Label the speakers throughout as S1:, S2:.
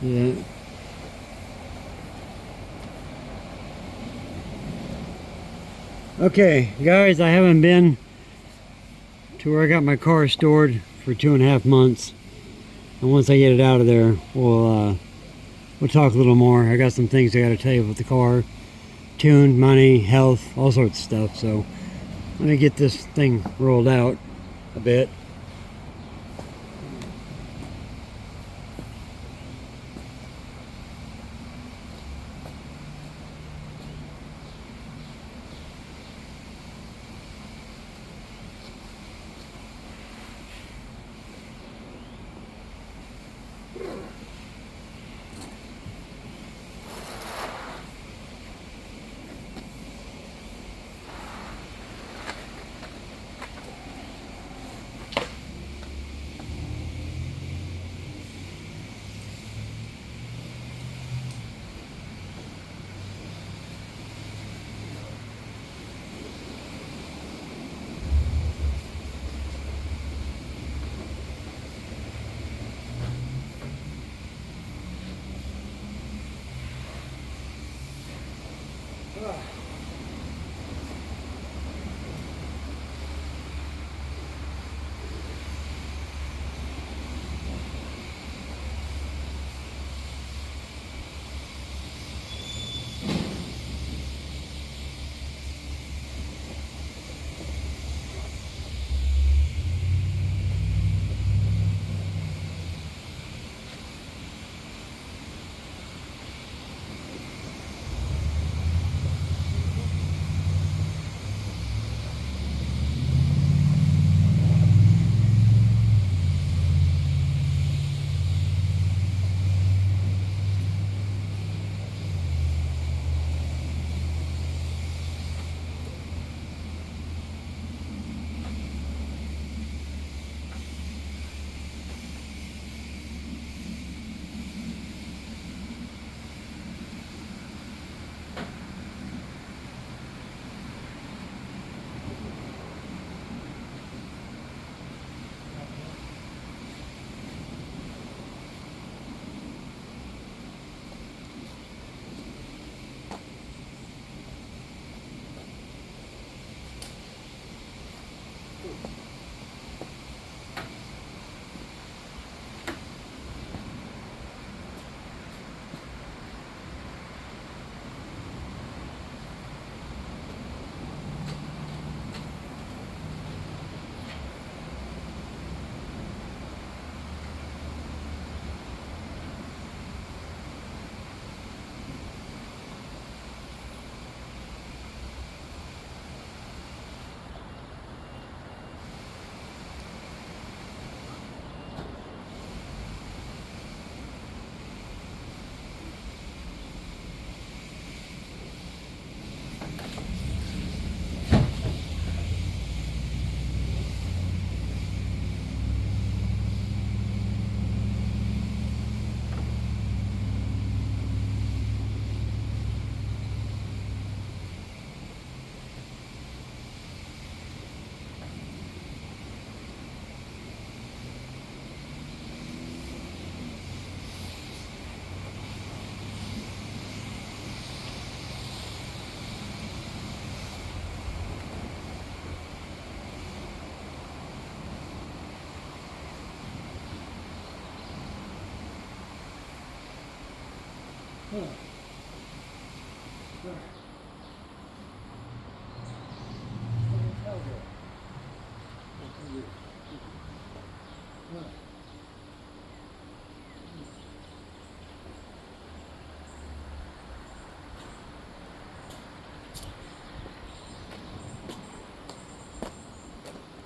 S1: Yeah. Okay, guys, I haven't been to where I got my car stored for 2.5 months. And once I get it out of there, we'll talk a little more. I got some things I got to tell you about the car. Tune, money, health, all sorts of stuff. So let me get this thing rolled out a bit.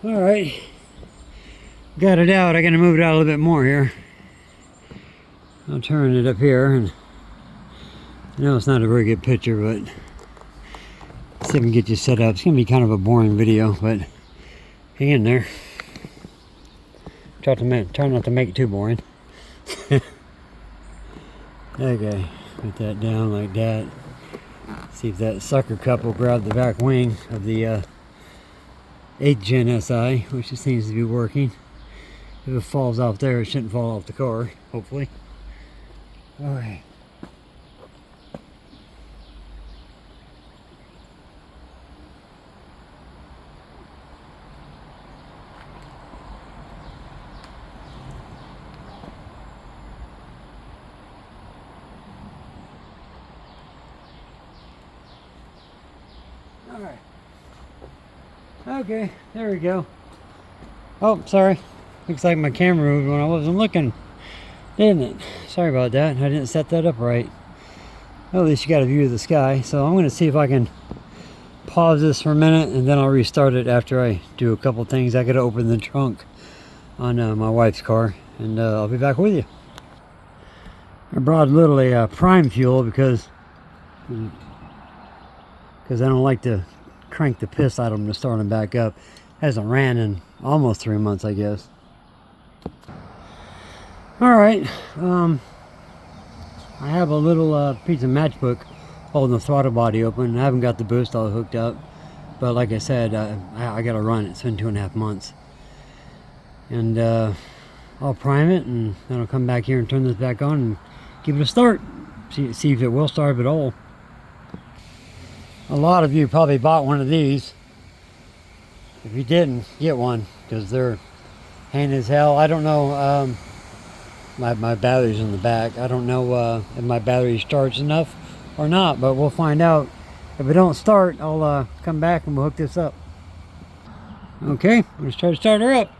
S1: All right, got it out. I gotta move it out a little bit more here. I'll turn it up here, and I know it's not a very good picture, but see if I can get you set up. It's gonna be kind of a boring video, but hang in there. Try not to make it too boring. Okay, put that down like that. See if that sucker cup will grab the back wing of the 8th Gen SI, which seems to be working. If it falls off there, it shouldn't fall off the car, hopefully. Alright. Alright. Okay, there we go. Oh, sorry. Looks like my camera moved when I wasn't looking, didn't it? Sorry about that. I didn't set that up right. Well, at least you got a view of the sky. So I'm going to see if I can pause this for a minute, and then I'll restart it after I do a couple things. I got to open the trunk on my wife's car, and I'll be back with you. I brought literally prime fuel because I don't like to crank the piss out of them to start them back up. Hasn't ran in almost 3 months, I guess. Alright, I have a little piece of matchbook holding the throttle body open. I haven't got the boost all hooked up, but like I said, I gotta run it. It's been 2.5 months. And I'll prime it, and then I'll come back here and turn this back on and give it a start. See if it will start at all. A lot of you probably bought one of these. If you didn't, get one, because they're handy as hell. I don't know, my battery's in the back. I don't know if my battery's charged enough or not, but we'll find out. If it don't start, I'll come back and we'll hook this up. Okay, let's try to start her up.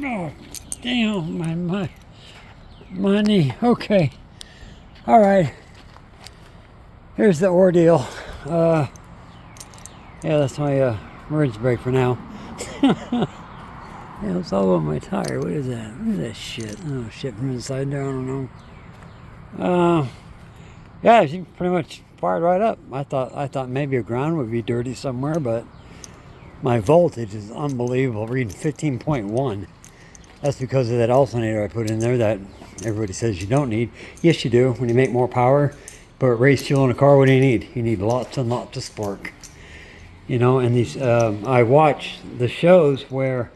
S1: Oh, damn, my knee. Okay. All right. Here's the ordeal. Yeah, that's my emergency brake for now. Yeah, it's all on my tire. What is that? What is that shit? Oh, shit from inside there. I don't know. Yeah, she pretty much fired right up. I thought maybe a ground would be dirty somewhere, but my voltage is unbelievable. Reading 15.1. That's because of that alternator I put in there that everybody says you don't need. Yes, you do. When you make more power, but race fuel in a car, what do you need? You need lots and lots of spark. You know, and these, I watch the shows where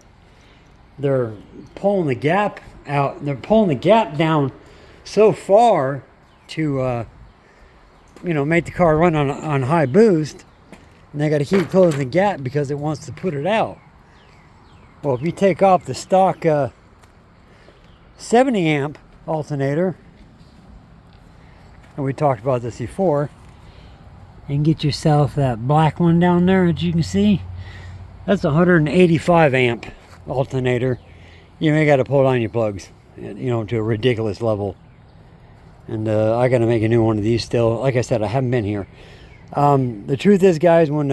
S1: they're pulling the gap out. They're pulling the gap down so far to, you know, make the car run on high boost. And they got to keep closing the gap because it wants to put it out. Well, if you take off the stock 70 amp alternator, and we talked about this before, and get yourself that black one down there, as you can see, that's 185 amp alternator. You may got to pull down your plugs, you know, to a ridiculous level. And I got to make a new one of these still. Like I said, I haven't been here. The truth is, guys, when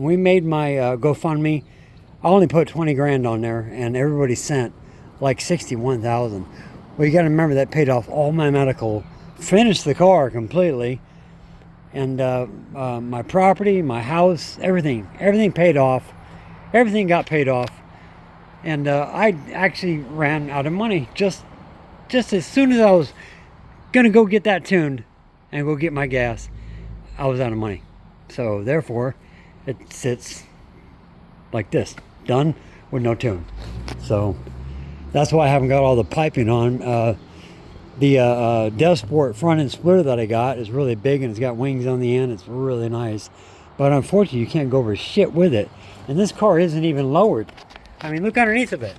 S1: we made my GoFundMe, I only put 20 grand on there, and everybody sent like 61,000. Well, you got to remember that paid off all my medical, finished the car completely, and my property, my house, everything paid off. Everything got paid off, and I actually ran out of money just as soon as I was gonna go get that tuned and go get my gas. I was out of money, so therefore, it sits like this, done with no tune. So that's why I haven't got all the piping on. The Devsport front end splitter that I got is really big and it's got wings on the end. It's really nice, but unfortunately you can't go over shit with it. And this car isn't even lowered. I mean, look underneath of it.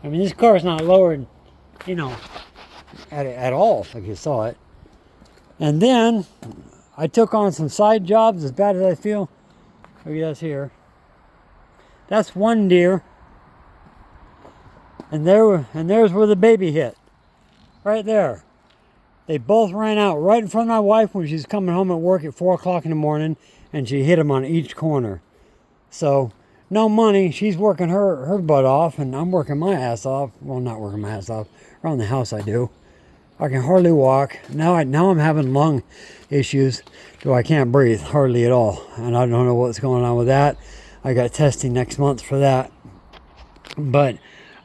S1: I mean, this car is not lowered, you know, at all, like you saw it. And then I took on some side jobs, as bad as I feel. Look at this here. That's one deer. And there's where the baby hit. Right there. They both ran out right in front of my wife when she's coming home at work at 4 o'clock in the morning, and she hit them on each corner. So, no money. She's working her butt off, and I'm working my ass off. Well, not working my ass off. Around the house I do. I can hardly walk. Now I'm having lung issues, so I can't breathe hardly at all. And I don't know what's going on with that. I got testing next month for that. But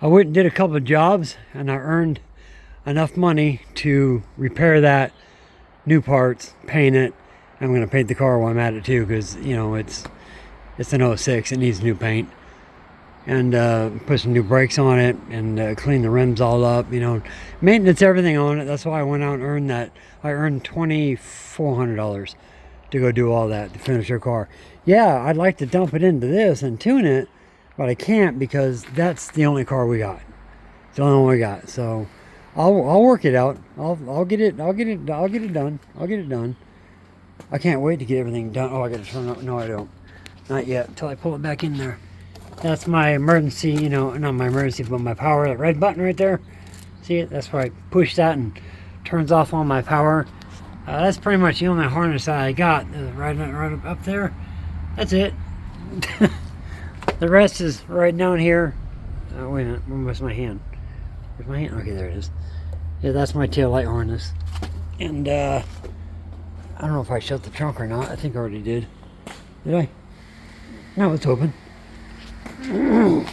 S1: I went and did a couple of jobs, and I earned enough money to repair that, new parts, paint it. I'm going to paint the car while I'm at it too, because, you know, it's an 06. It needs new paint. And put some new brakes on it, and clean the rims all up, you know, maintenance everything on it. That's why I went out and earned that. I earned $2,400 to go do all that, to finish your car. Yeah, I'd like to dump it into this and tune it, but I can't because that's the only car we got. It's the only one we got. So I'll work it out. I'll get it done. I can't wait to get everything done. Oh, I got to turn it up. No, I don't. Not yet. Until I pull it back in there. That's my emergency, you know, not my emergency, but my power, that red button right there. See it? That's where I push that and turns off all my power. That's pretty much the only harness that I got. Right up there. That's it. The rest is right down here. Oh, wait a minute. Where's my hand? Where's my hand? Okay, there it is. Yeah, that's my tail light harness. And I don't know if I shut the trunk or not. I think I already did. Did I? No, it's open. And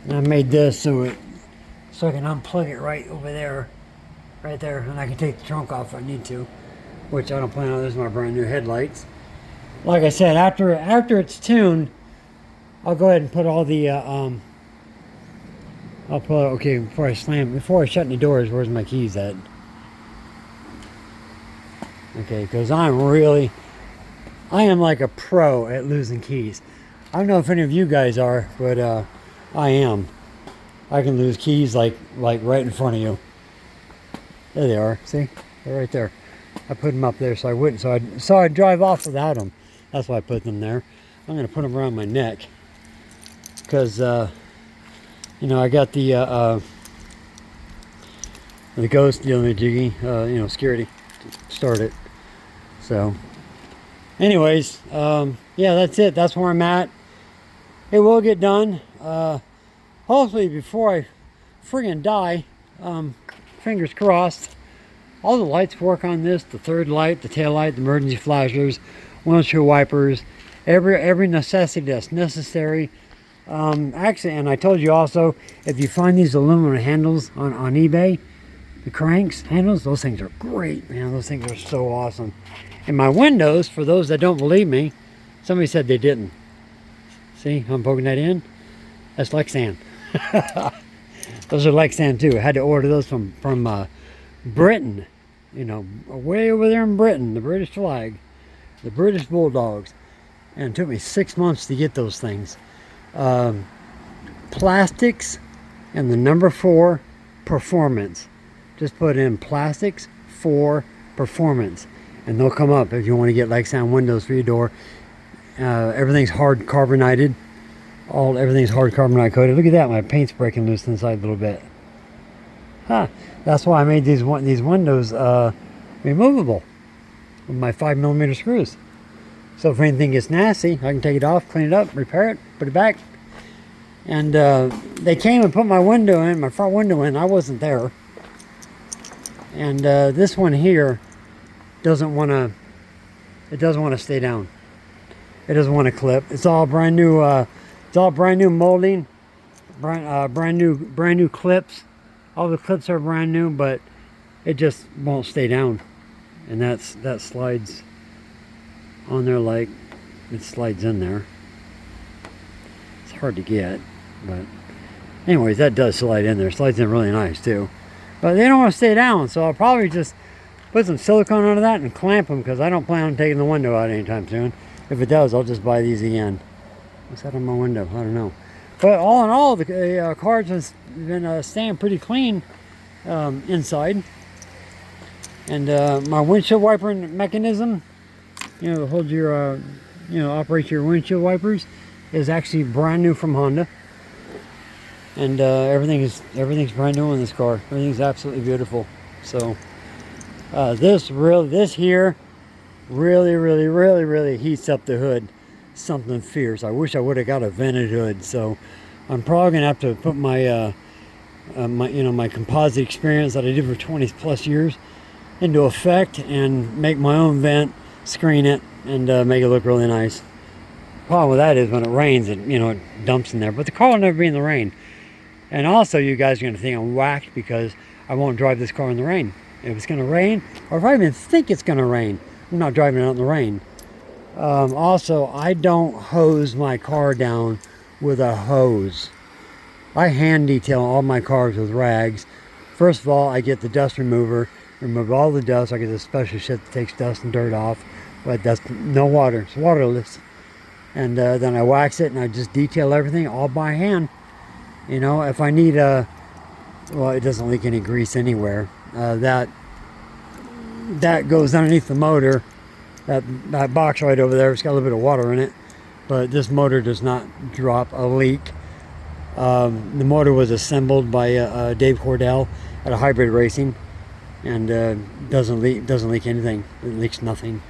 S1: I made this so I can unplug it right over there, right there, and I can take the trunk off if I need to, which I don't plan on. This is my brand new headlights. Like I said, after it's tuned, I'll go ahead and put all the I'll put, okay, before I shut the doors, where's my keys at? Okay, because I am like a pro at losing keys. I don't know if any of you guys are, but I am. I can lose keys like right in front of you. There they are. See? They're right there. I put them up there so I wouldn't. So I'd drive off without them. That's why I put them there. I'm going to put them around my neck. Because, you know, I got the ghost, you know, the jiggy, you know, security to start it. So, anyways, yeah, that's it. That's where I'm at. It will get done. Hopefully before I friggin' die. Fingers crossed. All the lights work on this. The third light, the tail light, the emergency flashers, windshield wipers, every necessity that's necessary. Actually, and I told you also, if you find these aluminum handles on eBay, the cranks, handles, those things are great, man. Those things are so awesome. And my windows, for those that don't believe me, somebody said they didn't. See, I'm poking that in. That's Lexan. Those are Lexan too. I had to order those from Britain. You know, way over there in Britain, the British flag, the British Bulldogs. And it took me 6 months to get those things. Plastics and the number 4 performance. Just put in plastics 4 performance. And they'll come up if you want to get Lexan windows for your door. Everything's hard carbonated. Everything's hard carbonite coated. Look at that, my paint's breaking loose inside a little bit. Huh. That's why I made these windows removable with my 5mm screws. So if anything gets nasty, I can take it off, clean it up, repair it, put it back. And they came and put my window in, my front window in. I wasn't there. And this one here doesn't want to stay down. It doesn't want to clip. It's all brand new. It's all brand new molding, brand new clips. All the clips are brand new, but it just won't stay down, and that slides on there like it slides in there. It's hard to get, but anyways, that does slide in there. It slides in really nice too, but they don't want to stay down, so I'll probably just put some silicone under that and clamp them because I don't plan on taking the window out anytime soon. If it does, I'll just buy these again. What's that on my window? I don't know. But all in all, the car's has been staying pretty clean inside. And my windshield wiper mechanism, you know, to hold your, you know, operate your windshield wipers, is actually brand new from Honda. And everything's brand new in this car. Everything's absolutely beautiful. So this here really heats up the hood. Something fierce. I wish I would have got a vented hood. So I'm probably gonna have to put my my composite experience that I did for 20 plus years into effect and make my own vent, screen it, and make it look really nice. Problem with that is when it rains, it dumps in there. But the car will never be in the rain. And also, you guys are gonna think I'm whacked because I won't drive this car in the rain. If it's gonna rain, or if I even think it's gonna rain, I'm not driving it out in the rain. Also, I don't hose my car down with a hose. I hand detail all my cars with rags. First of all, I get the dust remover, remove all the dust. I get this special shit that takes dust and dirt off, but that's no water. It's waterless. and then I wax it, and I just detail everything all by hand. You know, if I need well, it doesn't leak any grease anywhere. That goes underneath the motor. That box right over there, it's got a little bit of water in it, but this motor does not drop a leak. The motor was assembled by Dave Cordell at a Hybrid Racing, and doesn't leak anything. It leaks nothing.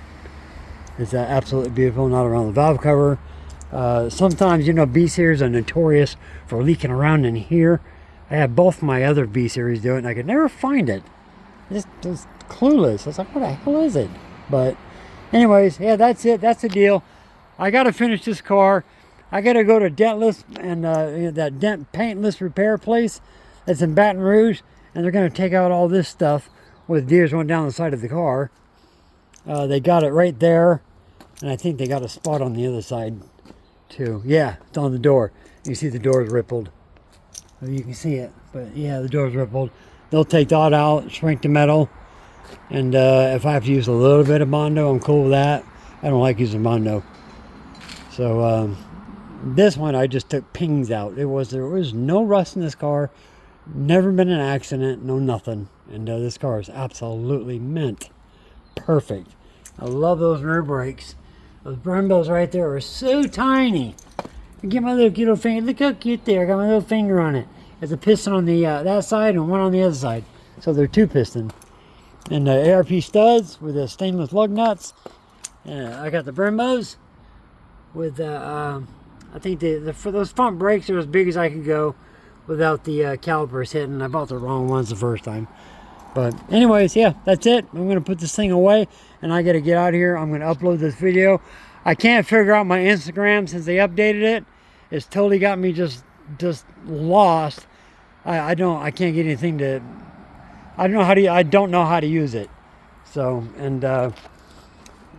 S1: It's absolutely beautiful. Not around the valve cover. Sometimes, you know, B series are notorious for leaking around in here. I had both my other B series do it, and I could never find it. Just clueless. I was like, what the hell is it? But anyways, yeah, that's it. That's the deal. I got to finish this car. I got to go to Dentless and that dent paintless repair place that's in Baton Rouge, and they're going to take out all this stuff where the deers went down the side of the car. They got it right there, and I think they got a spot on the other side too. Yeah, it's on the door. You see the door's rippled. You can see it, but yeah, the door's rippled. They'll take that out, shrink the metal, and if I have to use a little bit of Bondo, I'm cool with that. I don't like using Bondo. So this one, I just took pings out. There was no rust in this car, never been an accident, no nothing, and this car is absolutely mint. Perfect. I love those rear brakes. Those Brembos right there are so tiny. I get my little finger. Look how cute they are. I got my little finger on it. There's a piston on the that side and one on the other side. So they're two piston. And the ARP studs with the stainless lug nuts. I got the Brembos with I think for those front brakes they're as big as I could go without the calipers hitting. I bought the wrong ones the first time. But anyways, yeah, that's it. I'm going to put this thing away, and I got to get out of here. I'm going to upload this video. I can't figure out my Instagram since they updated it. It's totally got me just lost. I can't get anything to. I don't know how to use it. So, and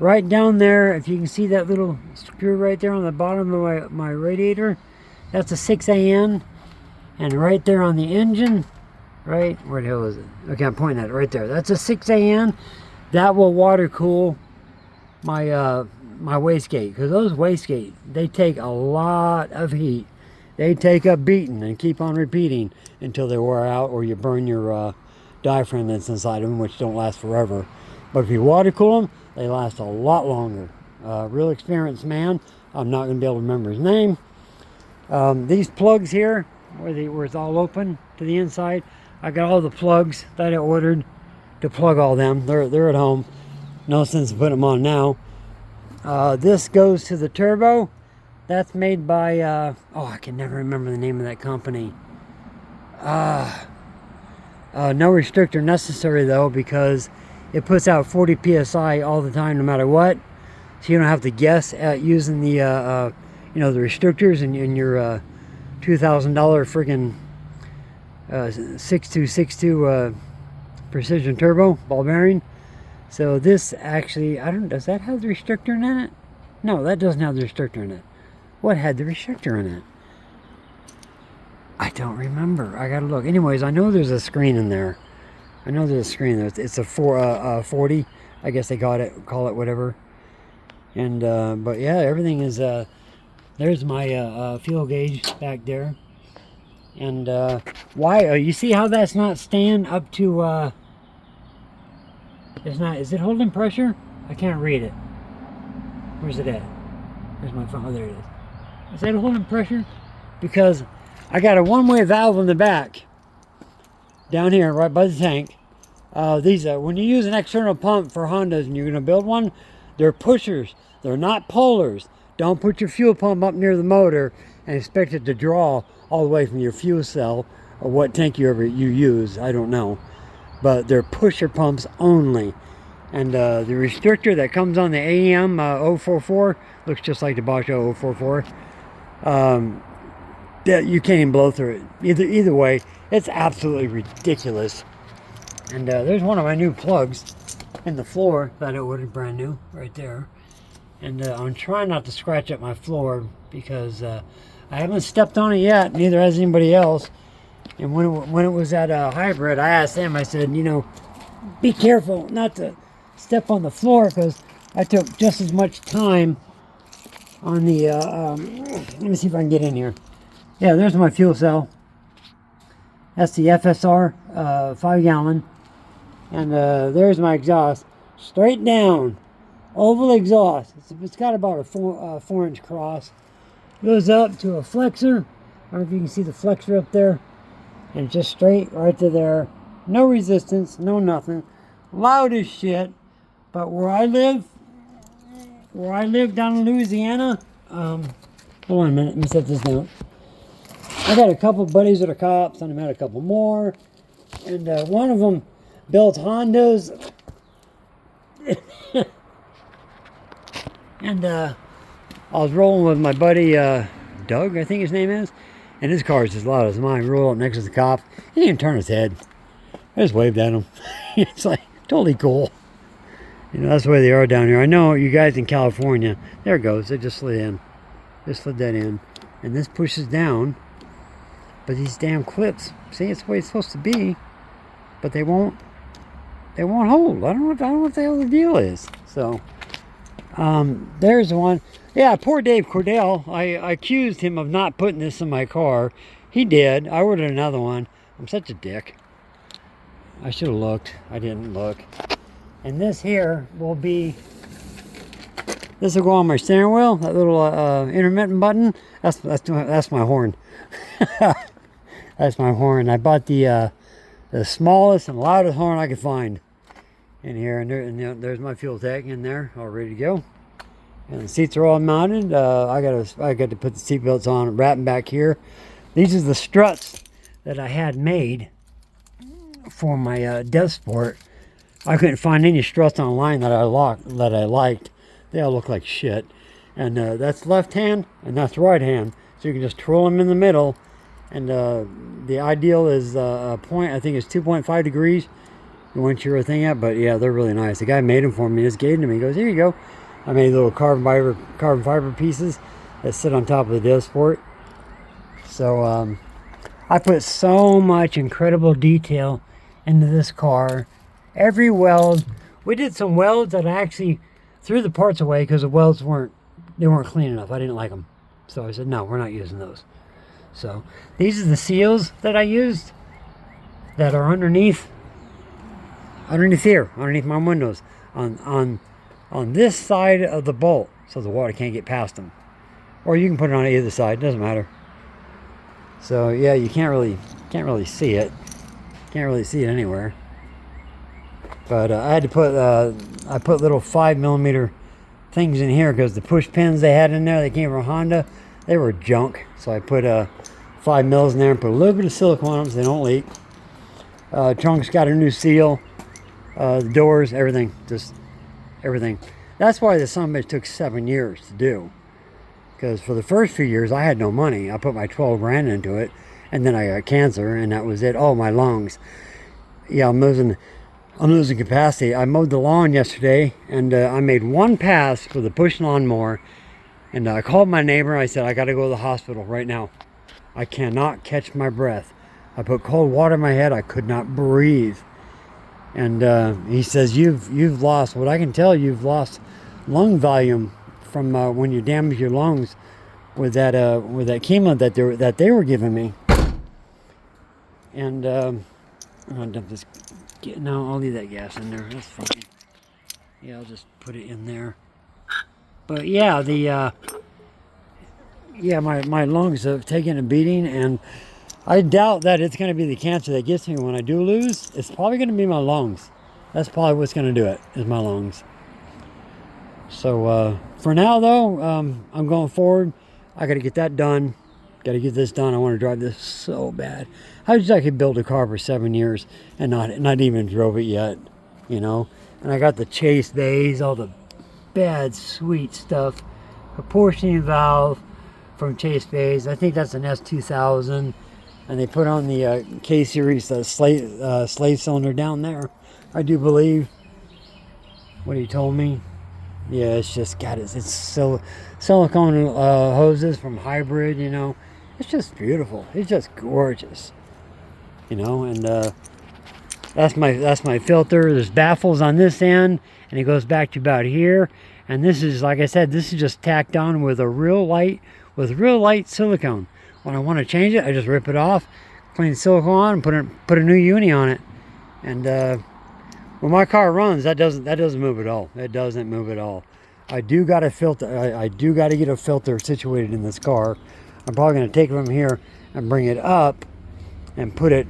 S1: right down there, if you can see that little screw right there on the bottom of my radiator, that's a 6AN, and right there on the engine. Right, where the hell is it? Okay, I'm pointing at it right there. That's a 6AN. That will water cool my my wastegate, because those wastegate, they take a lot of heat. They take a beating and keep on repeating until they wear out, or you burn your diaphragm that's inside them, which don't last forever. But if you water cool them, they last a lot longer. Real experienced man. I'm not going to be able to remember his name. These plugs here, where it's all open to the inside, I got all the plugs that I ordered to plug all them. They're at home. No sense in putting them on now. This goes to the turbo. That's made by, oh, I can never remember the name of that company. No restrictor necessary though, because it puts out 40 PSI all the time, no matter what. So you don't have to guess at using the, you know, the restrictors in your $2,000 friggin' 6262 precision turbo ball bearing. So this actually, does that have the restrictor in it? No, that doesn't have the restrictor in it. What had the restrictor in it? I don't remember. I gotta look. Anyways, I know there's a screen in there. I know there's a screen there. It's a 40, I guess they call it whatever. And but yeah, everything is there's my fuel gauge back there. And why you see how that's not staying up to it's not, is it holding pressure? I can't read it. Where's it at? Where's my phone? Oh, there it is. Is that holding pressure? Because I got a one-way valve in the back down here right by the tank. These when you use an external pump for Hondas and you're going to build one, they're pushers. They're not pullers. Don't put your fuel pump up near the motor and expect it to draw all the way from your fuel cell or what tank you use. I don't know. But they're pusher pumps only. And the restrictor that comes on the AEM 044 looks just like the Bosch 044. That you can't even blow through it. Either way, it's absolutely ridiculous. And there's one of my new plugs in the floor that I ordered brand new right there. And I'm trying not to scratch up my floor because I haven't stepped on it yet. Neither has anybody else. And when it was at a hybrid, I asked them, I said, you know, be careful not to step on the floor, because I took just as much time on the, let me see if I can get in here. Yeah, there's my fuel cell. That's the FSR 5-gallon. And there's my exhaust. Straight down. Oval exhaust. It's got about a 4-inch cross. Goes up to a flexor. I don't know if you can see the flexor up there. And just straight right to there. No resistance, no nothing. Loud as shit. But where I live down in Louisiana, hold on a minute, let me set this down. I got a couple buddies that are cops, and I met a couple more. And one of them built Hondas. And I was rolling with my buddy Doug, I think his name is. And his car is as loud as mine. Roll up next to the cop. He didn't even turn his head. I just waved at him. It's like totally cool. You know, that's the way they are down here. I know you guys in California. There it goes. They just slid in. Just slid that in. And this pushes down. But these damn clips, see, it's the way it's supposed to be. But they won't hold. I don't know what the hell the deal is. So, there's one. Yeah, poor Dave Cordell. I accused him of not putting this in my car. He did. I ordered another one. I'm such a dick. I should have looked. I didn't look. And this here will be, this will go on my steering wheel. That little intermittent button. That's my horn. That's my horn. I bought the smallest and loudest horn I could find in here. And there's my fuel tank in there, all ready to go. And the seats are all mounted. I got to put the seat belts on, wrapping back here. These are the struts that I had made for my Death Sport. I couldn't find any struts online that I liked. They all look like shit. And that's left hand and that's right hand. So you can just twirl them in the middle. And the ideal is a point, I think it's 2.5 degrees. You want your thing up, but yeah, they're really nice. The guy made them for me. He just gave them to me. He goes, here you go. I made little carbon fiber pieces that sit on top of the Death Sport. So I put so much incredible detail into this car. Every weld. We did some welds that I actually threw the parts away because the welds weren't clean enough. I didn't like them. So I said, no, we're not using those. So these are the seals that I used that are underneath here, underneath my windows, on this side of the bolt, so the water can't get past them. Or you can put it on either side, doesn't matter. So yeah, you can't really see it. Can't really see it anywhere. But I had to put I put little 5mm things in here because the push pins they had in there, they came from Honda, they were junk. So I put 5 mils in there and put a little bit of silicone on them so they don't leak. Trunk's got a new seal. The doors, everything, just everything. That's why the summit took 7 years to do. Because for the first few years, I had no money. I put my 12 grand into it, and then I got cancer, and that was it. Oh, my lungs. Yeah, I'm losing capacity. I mowed the lawn yesterday, and I made one pass for the push lawnmower, and I called my neighbor. I said, I got to go to the hospital right now. I cannot catch my breath. I put cold water in my head. I could not breathe. And he says, you've lost, what I can tell, you've lost lung volume from when you damage your lungs with that chemo that they were giving me. And I'm gonna dump this. No, I'll leave that gas in there. That's fine. Yeah, I'll just put it in there. But yeah, my lungs have taken a beating, and I doubt that it's going to be the cancer that gets me when I do lose. It's probably going to be my lungs. That's probably what's going to do it, is my lungs. So for now, though, I'm going forward. I got to get that done. Got to get this done. I want to drive this so bad. How did I could build a car for 7 years and not even drove it yet, you know? And I got the chase bays, all the bad, sweet stuff. A portioning valve from Chase Bays. I think that's an S2000. And they put on the K-Series slate cylinder down there, I do believe. What he told me. Yeah, it's just got it's silicone hoses from Hybrid, you know. It's just beautiful. It's just gorgeous, you know. And that's my filter. There's baffles on this end, and it goes back to about here. And this is, like I said, this is just tacked on with real light silicone. When I want to change it, I just rip it off, clean the silicone on, and put a new uni on it. And when my car runs, that doesn't move at all. It doesn't move at all. I do got a filter. I do got to get a filter situated in this car. I'm probably going to take it from here and bring it up and put it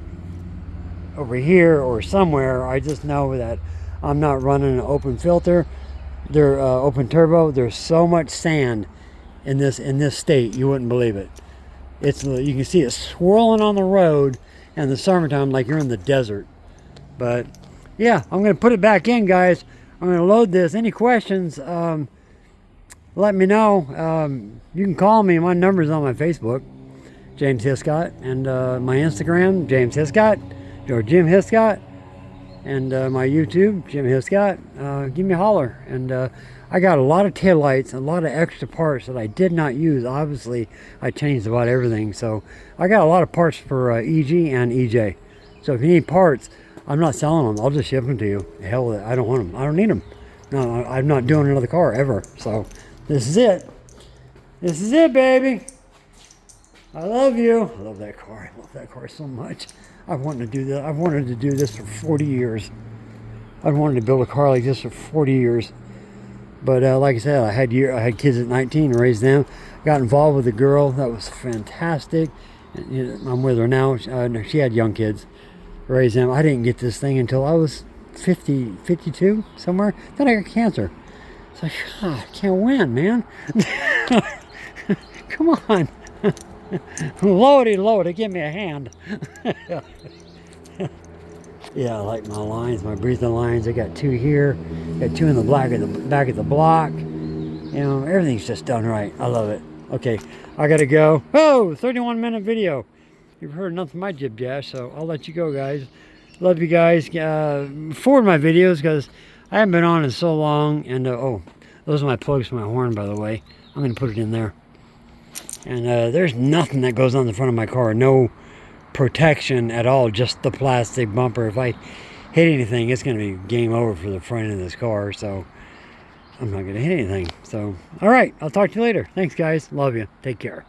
S1: over here or somewhere. I just know that I'm not running an open filter. They're open turbo. There's so much sand in this state, you wouldn't believe it. You can see it swirling on the road in the summertime like you're in the desert. But yeah, I'm going to put it back in, guys. I'm going to load this. Any questions, let me know. You can call me. My number's on my Facebook, James Hiscott, and my Instagram, James Hiscott, or Jim Hiscott, and my YouTube, Jim Hiscott. Give me a holler. And I got a lot of taillights, a lot of extra parts that I did not use. Obviously, I changed about everything. So I got a lot of parts for EG and EJ. So if you need parts, I'm not selling them. I'll just ship them to you. Hell with it. I don't want them. I don't need them. No, I'm not doing another car ever. So this is it. This is it, baby. I love you. I love that car. I love that car so much. I've wanted to do that. I've wanted to do this for 40 years. I've wanted to build a car like this for 40 years. But like I said, I had kids at 19, raised them. Got involved with a girl that was fantastic. And, you know, I'm with her now. She had young kids. Raised them. I didn't get this thing until I was 50, 52, somewhere. Then I got cancer. It's like, I can't win, man. Come on. Loady, give me a hand. Yeah, I like my lines, my breathing lines. I got 2 here, got 2 in the back of the block. You know, everything's just done right. I love it. Okay, I gotta go. Oh, 31-minute video. You've heard enough of my jib jash, so I'll let you go, guys. Love you guys. Forward my videos because I haven't been on in so long. And oh, those are my plugs for my horn, by the way. I'm gonna put it in there. And there's nothing that goes on the front of my car. No protection at all, just the plastic bumper. If I hit anything, it's going to be game over for the front end of this car. So I'm not going to hit anything. So, all right, I'll talk to you later. Thanks, guys. Love you. Take care.